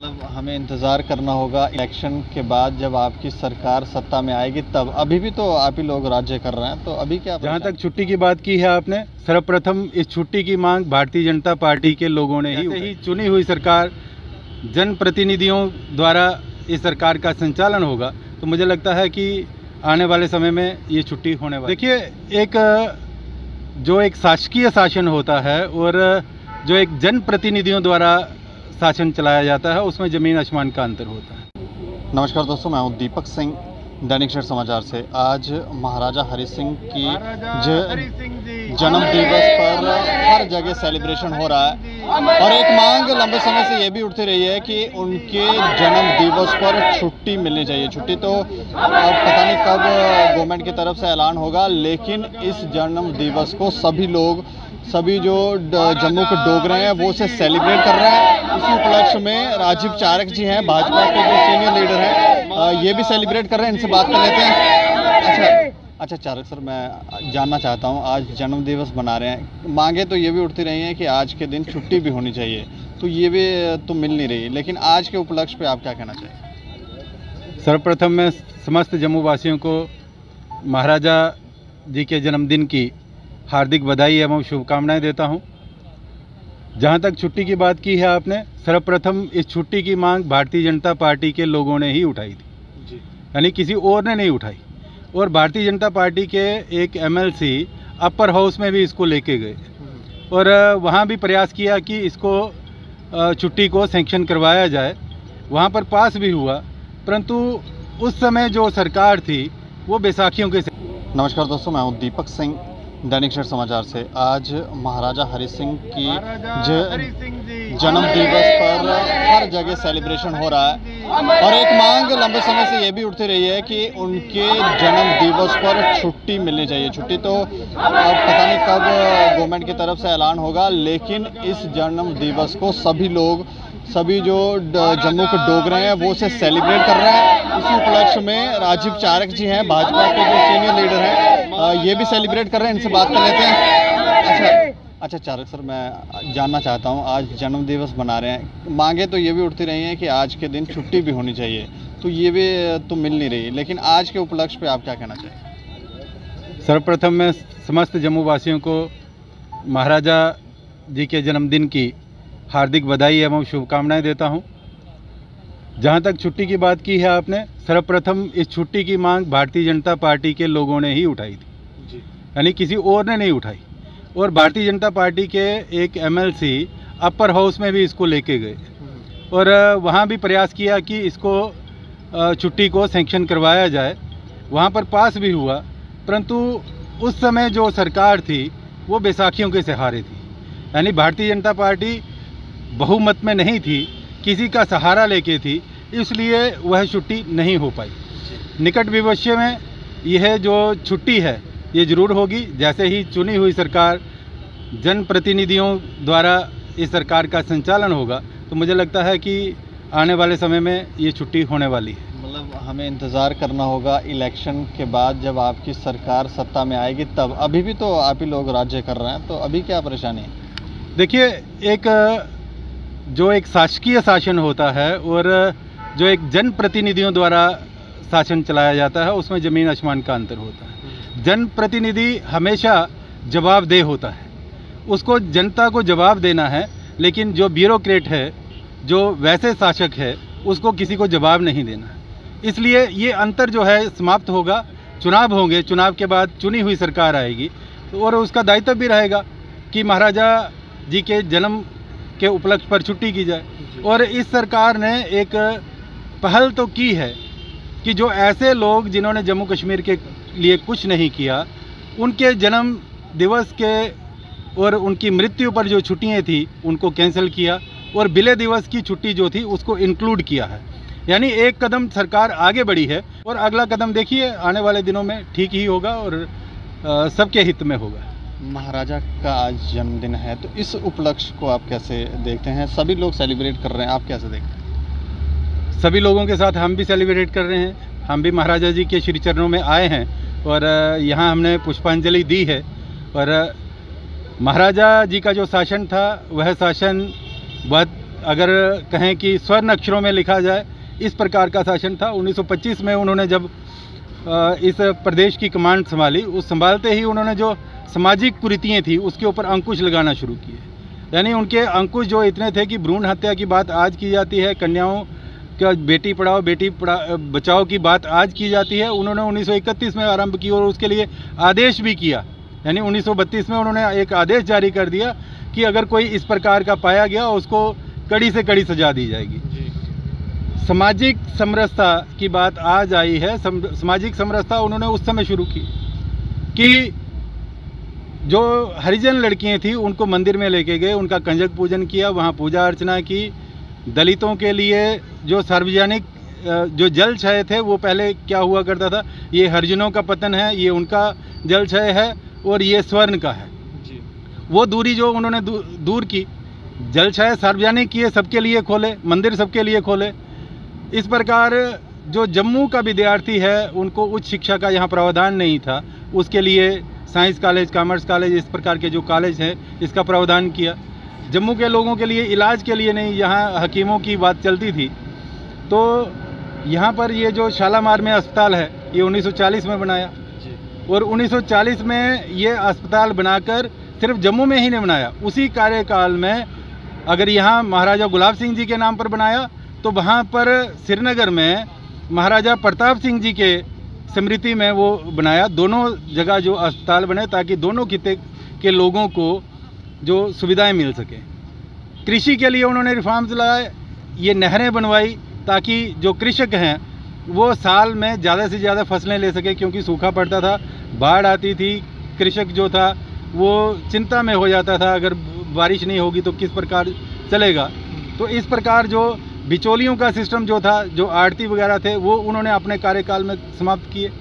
मतलब हमें इंतज़ार करना होगा इलेक्शन के बाद जब आपकी सरकार सत्ता में आएगी तब। अभी भी तो आप ही लोग राज्य कर रहे हैं, तो अभी क्या? जहाँ तक छुट्टी की बात की है आपने, सर्वप्रथम इस छुट्टी की मांग भारतीय जनता पार्टी के लोगों ने ही चुनी हुई सरकार जनप्रतिनिधियों द्वारा इस सरकार का संचालन होगा, तो मुझे लगता है कि आने वाले समय में ये छुट्टी होने वाली। देखिए, एक शासकीय शासन होता है और जो एक जनप्रतिनिधियों द्वारा शासन चलाया जाता है, उसमें ज़मीन आसमान का अंतर होता है। नमस्कार दोस्तों, मैं हूं दीपक सिंह, दैनिक क्षेत्र समाचार से। आज महाराजा हरि सिंह की जन्म दिवस पर हर जगह सेलिब्रेशन हो रहा है और एक मांग लंबे समय से ये भी उठती रही है कि उनके जन्म दिवस पर छुट्टी मिलनी चाहिए। छुट्टी तो पता नहीं कब गवर्नमेंट की तरफ से ऐलान होगा, लेकिन इस जन्म दिवस को सभी जो जम्मू के डोगरे हैं वो इसे सेलिब्रेट कर रहे हैं। इसी उपलक्ष्य में राजीव चारक जी हैं, भाजपा के जो सीनियर लीडर हैं, ये भी सेलिब्रेट कर रहे हैं। इनसे बात कर लेते हैं। अच्छा चारक सर, मैं जानना चाहता हूँ, आज जन्म दिवस मना रहे हैं, मांगे तो ये भी उठती रही हैं कि आज के दिन छुट्टी भी होनी चाहिए, तो ये भी तो मिल नहीं रही, लेकिन आज के उपलक्ष्य पे आप क्या कहना चाहिए? सर्वप्रथम मैं समस्त जम्मू वासियों को महाराजा जी के जन्मदिन की हार्दिक बधाई एवं शुभकामनाएं देता हूं। जहां तक छुट्टी की बात की है आपने, सर्वप्रथम इस छुट्टी की मांग भारतीय जनता पार्टी के लोगों ने ही उठाई थी, यानी किसी और ने नहीं उठाई। और भारतीय जनता पार्टी के एक एमएलसी अपर हाउस में भी इसको लेके गए और वहां भी प्रयास किया कि इसको छुट्टी को सैंक्शन करवाया जाए। वहां पर पास भी हुआ, परंतु उस समय जो सरकार थी वो बैसाखियों के। नमस्कार दोस्तों, मैं हूं दीपक सिंह, दैनिक क्षेत्र समाचार से। आज महाराजा हरि सिंह की जन्म दिवस पर हर जगह सेलिब्रेशन हो रहा है और एक मांग लंबे समय से ये भी उठती रही है कि उनके जन्म दिवस पर छुट्टी मिलनी चाहिए। छुट्टी तो पता नहीं कब गवर्नमेंट की तरफ से ऐलान होगा, लेकिन इस जन्म दिवस को सभी जो जम्मू के डोगरे हैं वो इसे सेलिब्रेट कर रहे हैं। इसी उपलक्ष्य में राजीव चारक जी हैं, भाजपा के जो सीनियर लीडर हैं, ये भी सेलिब्रेट कर रहे हैं। इनसे बात कर लेते हैं। अच्छा चारक सर, मैं जानना चाहता हूँ, आज जन्म दिवस मना रहे हैं, मांगे तो ये भी उठती रही हैं कि आज के दिन छुट्टी भी होनी चाहिए, तो ये भी तो मिल नहीं रही, लेकिन आज के उपलक्ष्य पे आप क्या कहना चाहिए? सर्वप्रथम मैं समस्त जम्मू वासियों को महाराजा जी के जन्मदिन की हार्दिक बधाई एवं शुभकामनाएं देता हूं। जहां तक छुट्टी की बात की है आपने, सर्वप्रथम इस छुट्टी की मांग भारतीय जनता पार्टी के लोगों ने ही उठाई थी, यानी किसी और ने नहीं उठाई। और भारतीय जनता पार्टी के एक एमएलसी अपर हाउस में भी इसको लेके गए और वहां भी प्रयास किया कि इसको छुट्टी को सैंक्शन करवाया जाए। वहां पर पास भी हुआ, परंतु उस समय जो सरकार थी वो बैसाखियों के सहारे थी, यानी भारतीय जनता पार्टी बहुमत में नहीं थी, किसी का सहारा लेके थी, इसलिए वह छुट्टी नहीं हो पाई। निकट भविष्य में यह जो छुट्टी है ये जरूर होगी, जैसे ही चुनी हुई सरकार जनप्रतिनिधियों द्वारा इस सरकार का संचालन होगा, तो मुझे लगता है कि आने वाले समय में ये छुट्टी होने वाली है। मतलब हमें इंतज़ार करना होगा इलेक्शन के बाद जब आपकी सरकार सत्ता में आएगी तब। अभी भी तो आप ही लोग राज्य कर रहे हैं, तो अभी क्या परेशानी है? देखिए, एक शासकीय शासन होता है और जो एक जनप्रतिनिधियों द्वारा शासन चलाया जाता है, उसमें ज़मीन आसमान का अंतर होता है। जनप्रतिनिधि हमेशा जवाबदेह होता है, उसको जनता को जवाब देना है, लेकिन जो ब्यूरोक्रेट है, जो वैसे शासक है, उसको किसी को जवाब नहीं देना है। इसलिए ये अंतर जो है समाप्त होगा। चुनाव होंगे, चुनाव के बाद चुनी हुई सरकार आएगी और उसका दायित्व भी रहेगा कि महाराजा जी के जन्म के उपलक्ष्य पर छुट्टी की जाए। और इस सरकार ने एक पहल तो की है कि जो ऐसे लोग जिन्होंने जम्मू कश्मीर के लिए कुछ नहीं किया, उनके जन्म दिवस के और उनकी मृत्यु पर जो छुट्टियां थी उनको कैंसिल किया और विलय दिवस की छुट्टी जो थी उसको इंक्लूड किया है। यानी एक कदम सरकार आगे बढ़ी है और अगला कदम देखिए आने वाले दिनों में ठीक ही होगा और सबके हित में होगा। महाराजा का आज जन्मदिन है, तो इस उपलक्ष्य को आप कैसे देखते हैं? सभी लोग सेलिब्रेट कर रहे हैं, आप कैसे देखते हैं? सभी लोगों के साथ हम भी सेलिब्रेट कर रहे हैं। हम भी महाराजा जी के श्री चरणों में आए हैं और यहाँ हमने पुष्पांजलि दी है। और महाराजा जी का जो शासन था वह शासन बहुत अगर कहें कि स्वर्ण अक्षरों में लिखा जाए, इस प्रकार का शासन था। 1925 में उन्होंने जब इस प्रदेश की कमांड संभाली, उस संभालते ही उन्होंने जो सामाजिक कुरीतियाँ थी उसके ऊपर अंकुश लगाना शुरू किए। यानी उनके अंकुश जो इतने थे कि भ्रूण हत्या की बात आज की जाती है, कन्याओं का बेटी पढ़ाओ बेटी बचाओ की बात आज की जाती है, उन्होंने 1931 में आरंभ की और उसके लिए आदेश भी किया। यानी 1932 में उन्होंने एक आदेश जारी कर दिया कि अगर कोई इस प्रकार का पाया गया उसको कड़ी से कड़ी सजा दी जाएगी। सामाजिक समरसता की बात आज आई है। सामाजिक समरसता उन्होंने उस समय शुरू की कि जो हरिजन लड़कियां थी उनको मंदिर में लेके गए, उनका कंजक पूजन किया, वहाँ पूजा अर्चना की। दलितों के लिए जो सार्वजनिक जो जल क्षय थे वो पहले क्या हुआ करता था, ये हरिजनों का पतन है, ये उनका जल क्षय है और ये स्वर्ण का है जी। वो दूरी जो उन्होंने दूर की, जल क्षय सार्वजनिक किए, सबके लिए खोले, मंदिर सबके लिए खोले। इस प्रकार जो जम्मू का विद्यार्थी है उनको उच्च शिक्षा का यहाँ प्रावधान नहीं था, उसके लिए साइंस कॉलेज, कॉमर्स कॉलेज, इस प्रकार के जो कॉलेज हैं इसका प्रावधान किया। जम्मू के लोगों के लिए इलाज के लिए नहीं, यहाँ हकीमों की बात चलती थी, तो यहाँ पर ये जो शालामार में अस्पताल है ये 1940 में बनाया और 1940 में ये अस्पताल बनाकर सिर्फ जम्मू में ही नहीं बनाया, उसी कार्यकाल में अगर यहाँ महाराजा गुलाब सिंह जी के नाम पर बनाया तो वहाँ पर श्रीनगर में महाराजा प्रताप सिंह जी के स्मृति में वो बनाया। दोनों जगह जो अस्पताल बने ताकि दोनों खिते के लोगों को जो सुविधाएं मिल सके। कृषि के लिए उन्होंने रिफॉर्म्स लाए, ये नहरें बनवाई ताकि जो कृषक हैं वो साल में ज़्यादा से ज़्यादा फसलें ले सके, क्योंकि सूखा पड़ता था, बाढ़ आती थी, कृषक जो था वो चिंता में हो जाता था, अगर बारिश नहीं होगी तो किस प्रकार चलेगा। तो इस प्रकार जो बिचौलियों का सिस्टम जो था, जो आड़ती वगैरह थे, वो उन्होंने अपने कार्यकाल में समाप्त किए।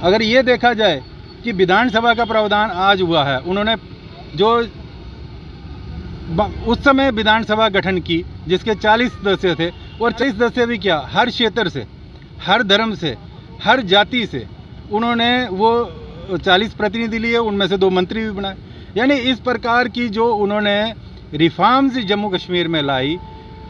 अगर ये देखा जाए कि विधानसभा का प्रावधान आज हुआ है, उन्होंने जो उस समय विधानसभा गठन की जिसके 40 सदस्य थे, और 40 सदस्य भी क्या, हर क्षेत्र से, हर धर्म से, हर जाति से उन्होंने वो 40 प्रतिनिधि लिए, उनमें से 2 मंत्री भी बनाए। यानी इस प्रकार की जो उन्होंने रिफॉर्म्स जम्मू कश्मीर में लाई,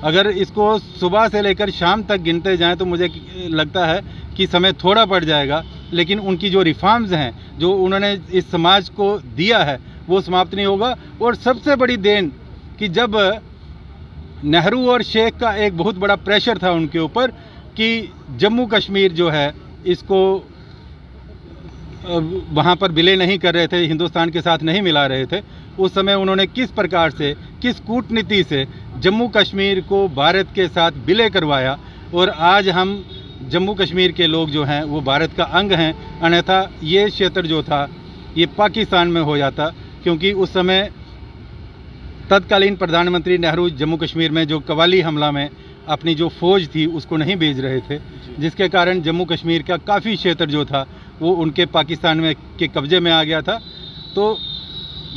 अगर इसको सुबह से लेकर शाम तक गिनते जाएं तो मुझे लगता है कि समय थोड़ा पड़ जाएगा, लेकिन उनकी जो रिफॉर्म्स हैं जो उन्होंने इस समाज को दिया है वो समाप्त नहीं होगा। और सबसे बड़ी देन कि जब नेहरू और शेख का एक बहुत बड़ा प्रेशर था उनके ऊपर कि जम्मू कश्मीर जो है इसको वहाँ पर विलय नहीं कर रहे थे, हिंदुस्तान के साथ नहीं मिला रहे थे, उस समय उन्होंने किस प्रकार से, किस कूटनीति से जम्मू कश्मीर को भारत के साथ विलय करवाया। और आज हम जम्मू कश्मीर के लोग जो हैं वो भारत का अंग हैं, अन्यथा ये क्षेत्र जो था ये पाकिस्तान में हो जाता, क्योंकि उस समय तत्कालीन प्रधानमंत्री नेहरू जम्मू कश्मीर में जो कवाली हमला में अपनी जो फौज थी उसको नहीं भेज रहे थे, जिसके कारण जम्मू कश्मीर का काफ़ी क्षेत्र जो था वो उनके पाकिस्तान में के कब्जे में आ गया था। तो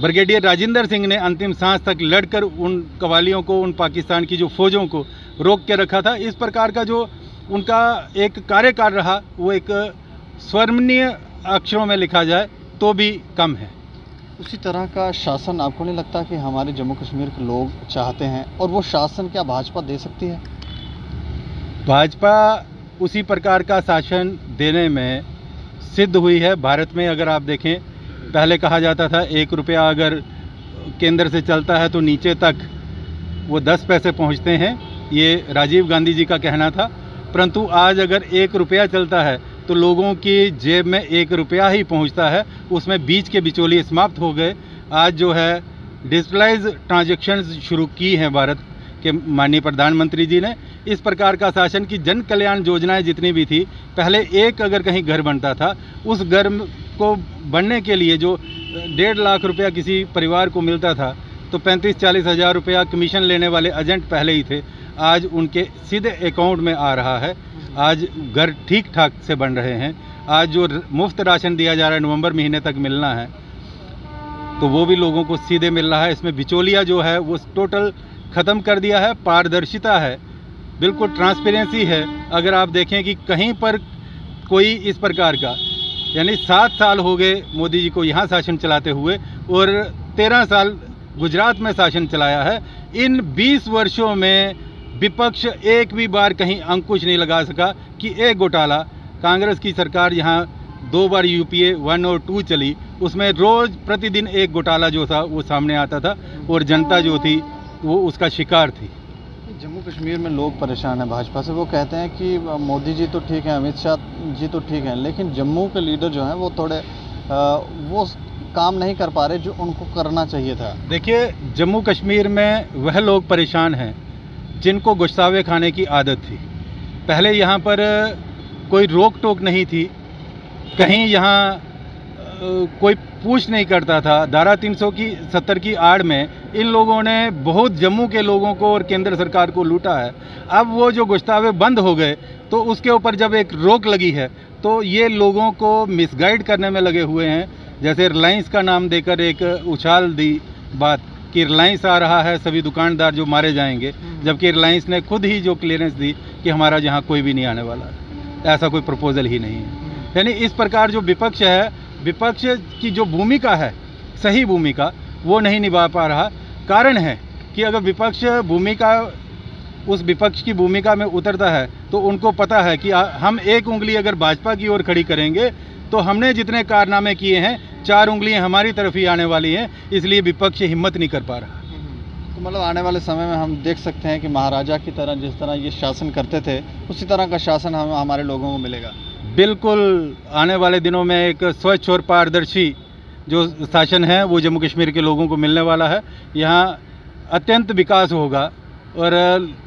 ब्रिगेडियर राजेंद्र सिंह ने अंतिम सांस तक लड़कर उन कवालियों को, उन पाकिस्तान की जो फौजों को रोक के रखा था। इस प्रकार का जो उनका एक कार्यकाल रहा वो एक स्वर्णीय अक्षरों में लिखा जाए तो भी कम है। उसी तरह का शासन आपको नहीं लगता कि हमारे जम्मू कश्मीर के लोग चाहते हैं, और वो शासन क्या भाजपा दे सकती है? भाजपा उसी प्रकार का शासन देने में सिद्ध हुई है। भारत में अगर आप देखें, पहले कहा जाता था 1 रुपया अगर केंद्र से चलता है तो नीचे तक वो 10 पैसे पहुंचते हैं, ये राजीव गांधी जी का कहना था। परंतु आज अगर 1 रुपया चलता है तो लोगों की जेब में 1 रुपया ही पहुंचता है, उसमें बीच के बिचौलिए समाप्त हो गए। आज जो है डिजिटलाइज ट्रांजैक्शंस शुरू की हैं भारत के माननीय प्रधानमंत्री जी ने। इस प्रकार का शासन की जन कल्याण योजनाएं जितनी भी थी, पहले एक अगर कहीं घर बनता था, उस घर को बनने के लिए जो 1.5 लाख रुपया किसी परिवार को मिलता था तो 35-40 हज़ार रुपया कमीशन लेने वाले एजेंट पहले ही थे, आज उनके सीधे अकाउंट में आ रहा है। आज घर ठीक ठाक से बन रहे हैं। आज जो मुफ्त राशन दिया जा रहा है, नवंबर महीने तक मिलना है, तो वो भी लोगों को सीधे मिल रहा है। इसमें बिचौलिया जो है वो टोटल ख़त्म कर दिया है। पारदर्शिता है, बिल्कुल ट्रांसपेरेंसी है। अगर आप देखें कि कहीं पर कोई इस प्रकार का, यानी 7 साल हो गए मोदी जी को यहाँ शासन चलाते हुए और 13 साल गुजरात में शासन चलाया है, इन 20 वर्षों में विपक्ष एक भी बार कहीं अंकुश नहीं लगा सका कि एक घोटाला, कांग्रेस की सरकार यहाँ 2 बार यूपीए 1 और 2 चली, उसमें रोज प्रतिदिन एक घोटाला जो था वो सामने आता था और जनता जो थी वो उसका शिकार थी। जम्मू कश्मीर में लोग परेशान हैं भाजपा से। वो कहते हैं कि मोदी जी तो ठीक हैं, अमित शाह जी तो ठीक हैं, लेकिन जम्मू के लीडर जो हैं वो थोड़े वो काम नहीं कर पा रहे जो उनको करना चाहिए था। देखिए, जम्मू कश्मीर में वह लोग परेशान हैं जिनको गुस्तावे खाने की आदत थी। पहले यहाँ पर कोई रोक टोक नहीं थी, कहीं यहाँ कोई पूछ नहीं करता था। धारा 370 की आड़ में इन लोगों ने बहुत जम्मू के लोगों को और केंद्र सरकार को लूटा है। अब वो जो गुस्तावे बंद हो गए तो उसके ऊपर जब एक रोक लगी है तो ये लोगों को मिसगाइड करने में लगे हुए हैं। जैसे रिलायंस का नाम देकर एक उछाल दी बात कि रिलायंस आ रहा है, सभी दुकानदार जो मारे जाएंगे, जबकि रिलायंस ने खुद ही जो क्लियरेंस दी कि हमारा यहाँ कोई भी नहीं आने वाला, ऐसा कोई प्रपोजल ही नहीं है। यानी इस प्रकार जो विपक्ष है, विपक्ष की जो भूमिका है, सही भूमिका, वो नहीं निभा पा रहा। कारण है कि अगर विपक्ष उस विपक्ष की भूमिका में उतरता है तो उनको पता है कि हम एक उंगली अगर भाजपा की ओर खड़ी करेंगे तो हमने जितने कारनामे किए हैं 4 उंगलियां हमारी तरफ ही आने वाली हैं, इसलिए विपक्ष हिम्मत नहीं कर पा रहा। तो मतलब आने वाले समय में हम देख सकते हैं कि महाराजा की तरह जिस तरह ये शासन करते थे उसी तरह का शासन हमारे लोगों को मिलेगा। बिल्कुल, आने वाले दिनों में एक स्वच्छ और पारदर्शी जो शासन है वो जम्मू कश्मीर के लोगों को मिलने वाला है। यहाँ अत्यंत विकास होगा और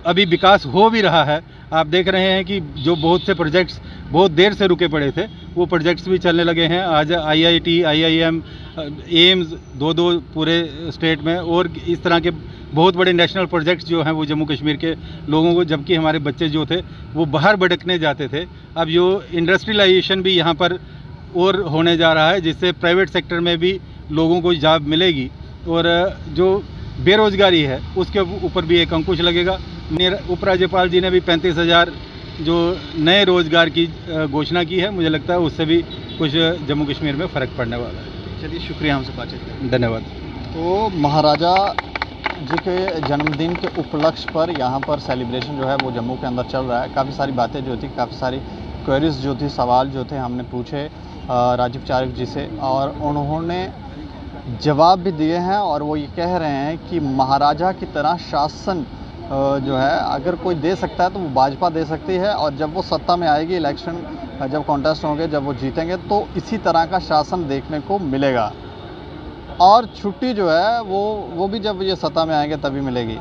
अभी विकास हो भी रहा है। आप देख रहे हैं कि जो बहुत से प्रोजेक्ट्स बहुत देर से रुके पड़े थे वो प्रोजेक्ट्स भी चलने लगे हैं। आज IIT, IIM, एम्स 2 पूरे स्टेट में, और इस तरह के बहुत बड़े नेशनल प्रोजेक्ट्स जो हैं वो जम्मू कश्मीर के लोगों को, जबकि हमारे बच्चे जो थे वो बाहर भटकने जाते थे, अब जो इंडस्ट्रियलाइजेशन भी यहाँ पर और होने जा रहा है, जिससे प्राइवेट सेक्टर में भी लोगों को जॉब मिलेगी और जो बेरोजगारी है उसके ऊपर भी एक अंकुश लगेगा। उपराज्यपाल जी ने भी 35,000 जो नए रोजगार की घोषणा की है, मुझे लगता है उससे भी कुछ जम्मू कश्मीर में फ़र्क पड़ने वाला है। चलिए, शुक्रिया हमसे बातचीत करने। धन्यवाद। तो महाराजा जी के जन्मदिन के उपलक्ष्य पर यहाँ पर सेलिब्रेशन जो है वो जम्मू के अंदर चल रहा है। काफ़ी सारी बातें जो थी, काफ़ी सारी क्वेरीज जो थी, सवाल जो थे हमने पूछे राजीव चारिक जी से और उन्होंने जवाब भी दिए हैं। और वो ये कह रहे हैं कि महाराजा की तरह शासन जो है अगर कोई दे सकता है तो वो भाजपा दे सकती है, और जब वो सत्ता में आएगी, इलेक्शन जब कॉन्टेस्ट होंगे, जब वो जीतेंगे तो इसी तरह का शासन देखने को मिलेगा। और छुट्टी जो है वो भी जब ये सत्ता में आएंगे तभी मिलेगी।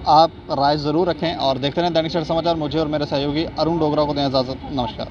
आप राय ज़रूर रखें और देखते रहें दैनिक सवेरा समाचार। मुझे और मेरे सहयोगी अरुण डोगरा को दें इजाज़त। नमस्कार।